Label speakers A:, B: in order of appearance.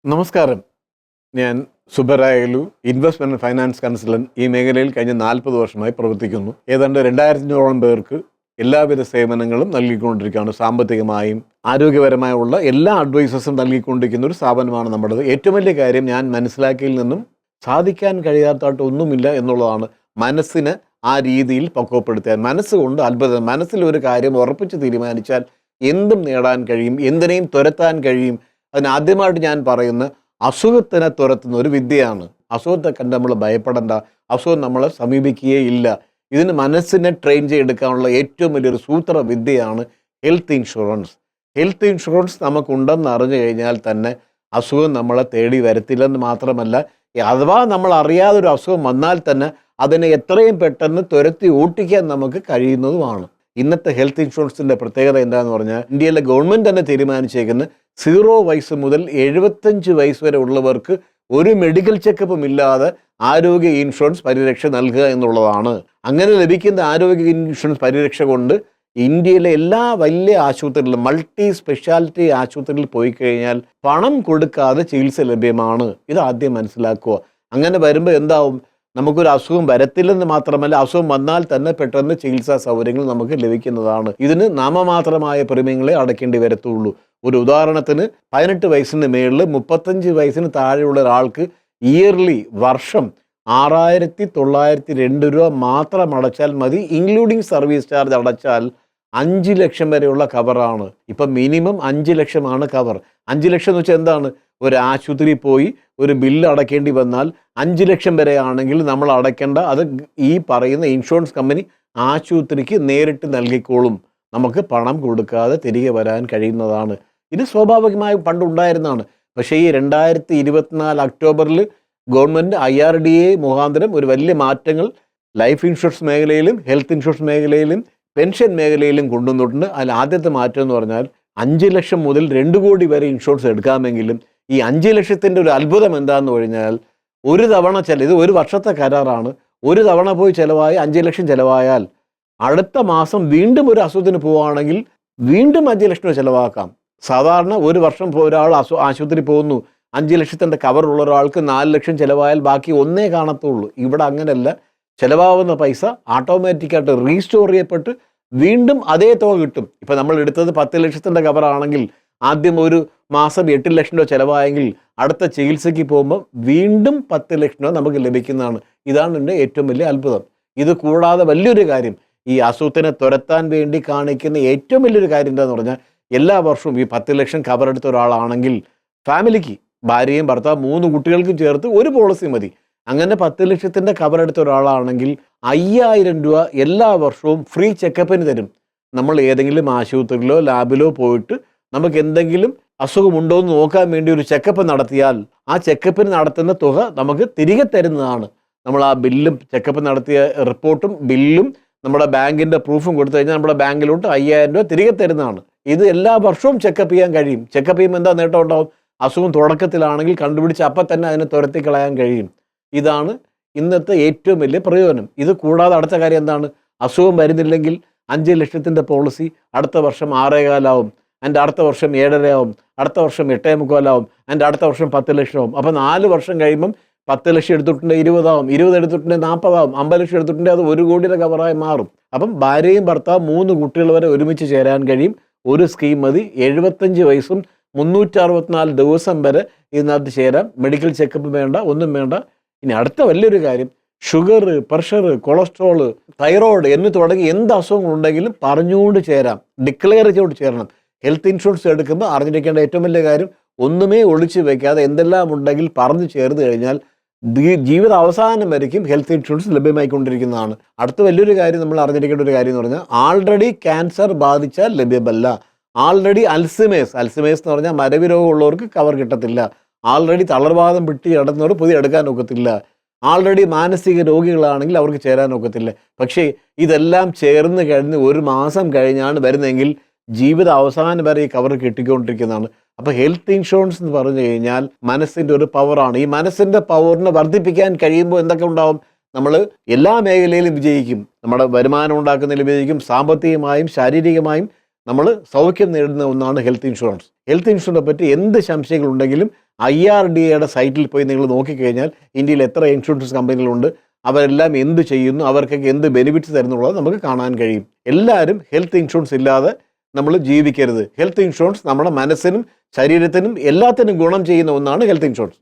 A: നമസ്കാരം. ഞാൻ സുബ്ബരായലു, investment finance consultant. ഈ മേഖലയിൽ കഴിഞ്ഞ 40 വർഷമായി പ്രവർത്തിക്കുന്നു. ഏതാണ്ട് 2500ഓളം പേർക്ക് എല്ലാവിധ സേവനങ്ങളും നൽകിക്കൊണ്ടിരിക്കുകയാണ്. സാമ്പത്തികമായും ആരോഗ്യപരമായുള്ള എല്ലാ അഡ്വൈസസും നൽകിക്കൊണ്ടിരിക്കുന്ന ഒരു സ്ഥാപനമാണ് നമ്മുടേത്. ഏറ്റവും വലിയ കാര്യം ഞാൻ മനസ്സിലാക്കിയതിൽ നിന്നും സാധിക്കാൻ കഴിയാത്തതായിട്ട് ഒന്നുമില്ല എന്നുള്ളതാണ്. മനസ്സിനെ ആ രീതിയിൽ പക്വപ്പെടുത്താൻ, മനസ്സുകൊണ്ട് അത്ഭുതം. മനസ്സിലൊരു കാര്യം ഉറപ്പിച്ച് തീരുമാനിച്ചാൽ എന്തും നേടാൻ കഴിയും, എന്തിനേയും തുരത്താൻ കഴിയും. അതിനാദ്യമായിട്ട് ഞാൻ പറയുന്ന അസുഖത്തിനെ തുരത്തുന്ന ഒരു വിദ്യയാണ്. അസുഖത്തെ കണ്ട് നമ്മൾ ഭയപ്പെടേണ്ട, അസുഖം നമ്മളെ സമീപിക്കുകയേ ഇല്ല. ഇതിന് മനസ്സിനെ ട്രെയിൻ ചെയ്തെടുക്കാനുള്ള ഏറ്റവും വലിയൊരു സൂത്ര വിദ്യയാണ് ഹെൽത്ത് ഇൻഷുറൻസ്. ഹെൽത്ത് ഇൻഷുറൻസ് നമുക്കുണ്ടെന്ന് അറിഞ്ഞു കഴിഞ്ഞാൽ തന്നെ അസുഖം നമ്മളെ തേടി വരത്തില്ലെന്ന് മാത്രമല്ല, അഥവാ നമ്മൾ അറിയാതെ ഒരു അസുഖം വന്നാൽ തന്നെ അതിനെ എത്രയും പെട്ടെന്ന് തുരത്തി ഓട്ടിക്കാൻ നമുക്ക് കഴിയുന്നതുമാണ്. ഇന്നത്തെ ഹെൽത്ത് ഇൻഷുറൻസിൻ്റെ പ്രത്യേകത എന്താണെന്ന് പറഞ്ഞാൽ, ഇന്ത്യയിലെ ഗവൺമെൻറ് തന്നെ തീരുമാനിച്ചേക്കുന്ന 0 വയസ്സ് മുതൽ 75 വയസ്സ് വരെ ഉള്ളവർക്ക് ഒരു മെഡിക്കൽ ചെക്കപ്പും ഇല്ലാതെ ആരോഗ്യ ഇൻഷുറൻസ് പരിരക്ഷ നൽകുക എന്നുള്ളതാണ്. അങ്ങനെ ലഭിക്കുന്ന ആരോഗ്യ ഇൻഷുറൻസ് പരിരക്ഷ കൊണ്ട് ഇന്ത്യയിലെ എല്ലാ വലിയ ആശുപത്രികളിലും, മൾട്ടി സ്പെഷ്യാലിറ്റി ആശുപത്രികളിൽ പോയി കഴിഞ്ഞാൽ പണം കൊടുക്കാതെ ചികിത്സ ലഭ്യമാണ്. ഇത് ആദ്യം മനസ്സിലാക്കുക. അങ്ങനെ വരുമ്പോൾ എന്താവും, നമുക്കൊരു അസുഖം വരത്തില്ലെന്ന് മാത്രമല്ല, അസുഖം വന്നാൽ തന്നെ പെട്ടെന്ന് ചികിത്സാ സൗകര്യങ്ങൾ നമുക്ക് ലഭിക്കുന്നതാണ്. ഇതിന് നാമമാത്രമായ പ്രീമിയങ്ങളെ അടയ്ക്കേണ്ടി വരത്തുള്ളൂ. ഒരു ഉദാഹരണത്തിന് 18 വയസ്സിന് മേളിൽ 35 വയസ്സിന് താഴെയുള്ള ഒരാൾക്ക് ഇയർലി വർഷം 6,902 രൂപ മാത്രം അടച്ചാൽ മതി. ഇൻക്ലൂഡിങ് സർവീസ് ചാർജ് അടച്ചാൽ 5 ലക്ഷം വരെയുള്ള കവറാണ്. ഇപ്പം മിനിമം 5 ലക്ഷമാണ് കവർ. 5 ലക്ഷം എന്ന് വെച്ചാൽ എന്താണ്? ഒരു ആശുപത്രി പോയി ഒരു ബില്ല് അടയ്ക്കേണ്ടി വന്നാൽ 5 ലക്ഷം വരെ ആണെങ്കിൽ നമ്മൾ അടയ്ക്കേണ്ട അത് ഈ പറയുന്ന ഇൻഷുറൻസ് കമ്പനി ആശുപത്രിക്ക് നേരിട്ട് നൽകിക്കോളും. നമുക്ക് പണം കൊടുക്കാതെ തിരികെ വരാൻ കഴിയുന്നതാണ്. ഇത് സ്വാഭാവികമായി പണ്ടുണ്ടായിരുന്നതാണ്. പക്ഷേ ഈ 2024 ഒക്ടോബറിൽ ഗവൺമെൻറ് IRDA മുഖാന്തരം ഒരു വലിയ മാറ്റങ്ങൾ ലൈഫ് ഇൻഷുറൻസ് മേഖലയിലും ഹെൽത്ത് ഇൻഷുറൻസ് മേഖലയിലും പെൻഷൻ മേഖലയിലും കൊണ്ടുവന്നിട്ടുണ്ട്. അതിൽ ആദ്യത്തെ മാറ്റം എന്ന് പറഞ്ഞാൽ 5 ലക്ഷം മുതൽ 2 കോടി വരെ ഇൻഷുറൻസ് എടുക്കാമെങ്കിലും ഈ 5 ലക്ഷത്തിൻ്റെ ഒരു അത്ഭുതം എന്താണെന്ന് കഴിഞ്ഞാൽ, ഒരു തവണ ഇത് ഒരു വർഷത്തെ കരാറാണ്. ഒരു തവണ പോയി ചിലവായി 5 ലക്ഷം ചിലവായാൽ അടുത്ത മാസം വീണ്ടും ഒരു അസുഖത്തിന് പോവുകയാണെങ്കിൽ വീണ്ടും 5 ലക്ഷം രൂപ ചിലവാക്കാം. സാധാരണ ഒരു വർഷം ഒരാൾ ആശുപത്രി പോകുന്നു, 5 ലക്ഷത്തിൻ്റെ കവറുള്ള ഒരാൾക്ക് 4 ലക്ഷം ചിലവായാൽ ബാക്കി ഒന്നേ കാണത്തുള്ളൂ. ഇവിടെ അങ്ങനെയല്ല. ചിലവാകുന്ന പൈസ ഓട്ടോമാറ്റിക്കായിട്ട് റീസ്റ്റോർ ചെയ്യപ്പെട്ട് വീണ്ടും അതേ തുക കിട്ടും. ഇപ്പം നമ്മൾ എടുത്തത് 10 ലക്ഷത്തിൻ്റെ കവറാണെങ്കിൽ ആദ്യം ഒരു മാസം 8 ലക്ഷം രൂപ ചിലവായെങ്കിൽ അടുത്ത ചികിത്സയ്ക്ക് പോകുമ്പോൾ വീണ്ടും 10 ലക്ഷം രൂപ നമുക്ക് ലഭിക്കുന്നതാണ്. ഇതാണ് എൻ്റെ ഏറ്റവും വലിയ അത്ഭുതം. ഇത് കൂടാതെ വലിയൊരു കാര്യം, ഈ അസുഖത്തിനെ തുരത്താൻ വേണ്ടി കാണിക്കുന്ന ഏറ്റവും വലിയൊരു കാര്യം എന്താണെന്ന് പറഞ്ഞാൽ, എല്ലാ വർഷവും ഈ 10 ലക്ഷം കവർ എടുത്ത ഒരാളാണെങ്കിൽ ഫാമിലിക്ക്, ഭാര്യയും ഭർത്താവ് 3 കുട്ടികൾക്കും ചേർത്ത് ഒരു പോളിസി മതി. അങ്ങനെ 10 ലക്ഷത്തിൻ്റെ കവർ എടുത്ത ഒരാളാണെങ്കിൽ 5,000 രൂപ എല്ലാ വർഷവും ഫ്രീ ചെക്കപ്പിന് തരും. നമ്മൾ ഏതെങ്കിലും ആശുപത്രിയിലോ ലാബിലോ പോയിട്ട് നമുക്ക് എന്തെങ്കിലും അസുഖമുണ്ടോ എന്ന് നോക്കാൻ വേണ്ടി ഒരു ചെക്കപ്പ് നടത്തിയാൽ ആ ചെക്കപ്പിന് നടത്തുന്ന തുക നമുക്ക് തിരികെ തരുന്നതാണ്. നമ്മൾ ആ ബില്ലും ചെക്കപ്പ് നടത്തിയ റിപ്പോർട്ടും ബില്ലും നമ്മുടെ ബാങ്കിൻ്റെ പ്രൂഫും കൊടുത്തു കഴിഞ്ഞാൽ നമ്മുടെ ബാങ്കിലോട്ട് 5,000 രൂപ തിരികെ തരുന്നതാണ്. ഇത് എല്ലാ വർഷവും ചെക്കപ്പ് ചെയ്യാൻ കഴിയും. ചെക്കപ്പ് ചെയ്യുമ്പോൾ എന്താ നേട്ടം ഉണ്ടാവും? അസുഖം തുടക്കത്തിലാണെങ്കിൽ കണ്ടുപിടിച്ച് അപ്പം തന്നെ അതിനെ തുരത്തി കളയാൻ കഴിയും. ഇതാണ് ഇന്നത്തെ ഏറ്റവും വലിയ പ്രയോജനം. ഇത് കൂടാതെ അടുത്ത കാര്യം എന്താണ്? അസുഖം വരുന്നില്ലെങ്കിൽ 5 ലക്ഷത്തിൻ്റെ പോളിസി അടുത്ത വർഷം 6,4 ആവും, അതിൻ്റെ അടുത്ത വർഷം 7.5 ആവും, അടുത്ത വർഷം 8.25 ആവും, അതിൻ്റെ അടുത്ത വർഷം 10 ലക്ഷം ആവും. അപ്പം 4 വർഷം കഴിയുമ്പം 10 ലക്ഷം എടുത്തിട്ടുണ്ടെങ്കിൽ 20 ആവും, 20 എടുത്തിട്ടുണ്ടെങ്കിൽ 40 ആവും, 50 ലക്ഷം എടുത്തിട്ടുണ്ടെങ്കിൽ അത് 1 കോടിയുടെ കവറായി മാറും. അപ്പം ഭാര്യയും ഭർത്താവ് 3 കുട്ടികൾ വരെ ഒരുമിച്ച് ചേരാൻ കഴിയും. ഒരു സ്കീം മതി. 75 വയസ്സും 364 ദിവസം വരെ ഇതിനകത്ത് ചേരാം. മെഡിക്കൽ ചെക്കപ്പ് വേണ്ട, ഒന്നും വേണ്ട. ഇനി അടുത്ത വലിയൊരു കാര്യം, ഷുഗർ, പ്രഷർ, കൊളസ്ട്രോൾ, തൈറോയ്ഡ് എന്ന് തുടങ്ങി എന്ത് അസുഖങ്ങളുണ്ടെങ്കിലും പറഞ്ഞുകൊണ്ട് ചേരാം, ഡിക്ലെയർ ചെയ്തുകൊണ്ട് ചേരണം. ഹെൽത്ത് ഇൻഷുറൻസ് എടുക്കുമ്പോൾ അറിഞ്ഞിരിക്കേണ്ട ഏറ്റവും വലിയ കാര്യം, ഒന്നുമേ ഒളിച്ചു വെക്കാതെ എന്തെല്ലാം ഉണ്ടെങ്കിൽ പറഞ്ഞു ചേർന്ന് കഴിഞ്ഞാൽ ജീവിത അവസാനം വരയ്ക്കും ഹെൽത്ത് ഇൻഷുറൻസ് ലഭ്യമായിക്കൊണ്ടിരിക്കുന്നതാണ്. അടുത്ത വലിയൊരു കാര്യം നമ്മൾ അറിഞ്ഞിരിക്കേണ്ട ഒരു കാര്യം എന്ന് പറഞ്ഞാൽ, ആൾറെഡി ക്യാൻസർ ബാധിച്ചാൽ ലഭ്യമല്ല. ആൾറെഡി അൽസിമേഴ്സ് എന്ന് പറഞ്ഞാൽ മരവി രോഗമുള്ളവർക്ക് കവർ കിട്ടത്തില്ല. ആൾറെഡി തളർവാദം വിട്ട് കിടന്നവർ പുതിയ എടുക്കാൻ ഒക്കത്തില്ല. ആൾറെഡി മാനസിക രോഗികളാണെങ്കിൽ അവർക്ക് ചേരാൻ ഒക്കത്തില്ല. പക്ഷേ ഇതെല്ലാം ചേർന്ന് കഴിഞ്ഞ് ഒരു മാസം കഴിഞ്ഞാണ് വരുന്നതെങ്കിൽ ജീവിത അവസാനം വരെ ഈ കവർ കിട്ടിക്കൊണ്ടിരിക്കുന്നതാണ്. അപ്പോൾ ഹെൽത്ത് ഇൻഷുറൻസ് എന്ന് പറഞ്ഞു കഴിഞ്ഞാൽ മനസ്സിൻ്റെ ഒരു പവറാണ്. ഈ മനസ്സിൻ്റെ പവറിനെ വർദ്ധിപ്പിക്കാൻ കഴിയുമ്പോൾ എന്തൊക്കെ ഉണ്ടാവും? നമ്മൾ എല്ലാ മേഖലയിലും വിജയിക്കും. നമ്മുടെ വരുമാനം ഉണ്ടാക്കുന്നതിൽ വിജയിക്കും, സാമ്പത്തികമായും ശാരീരികമായും നമ്മൾ സൗഖ്യം നേടുന്ന ഒന്നാണ് ഹെൽത്ത് ഇൻഷുറൻസ്. ഹെൽത്ത് ഇൻഷുറൻസിനെ പറ്റി എന്ത് സംശയങ്ങളുണ്ടെങ്കിലും IRDAയുടെ സൈറ്റിൽ പോയി നിങ്ങൾ നോക്കിക്കഴിഞ്ഞാൽ ഇന്ത്യയിൽ എത്ര ഇൻഷുറൻസ് കമ്പനികളുണ്ട്, അവരെല്ലാം എന്ത് ചെയ്യുന്നു, അവർക്കൊക്കെ എന്ത് ബെനിഫിറ്റ്സ് തരുന്നുള്ളത് നമുക്ക് കാണാൻ കഴിയും. എല്ലാവരും ഹെൽത്ത് ഇൻഷുറൻസ് ഇല്ലാതെ നമ്മൾ ജീവിക്കരുത്. ഹെൽത്ത് ഇൻഷുറൻസ് നമ്മുടെ മനസ്സിനും ശരീരത്തിനും എല്ലാത്തിനും ഗുണം ചെയ്യുന്ന ഒന്നാണ് ഹെൽത്ത് ഇൻഷുറൻസ്.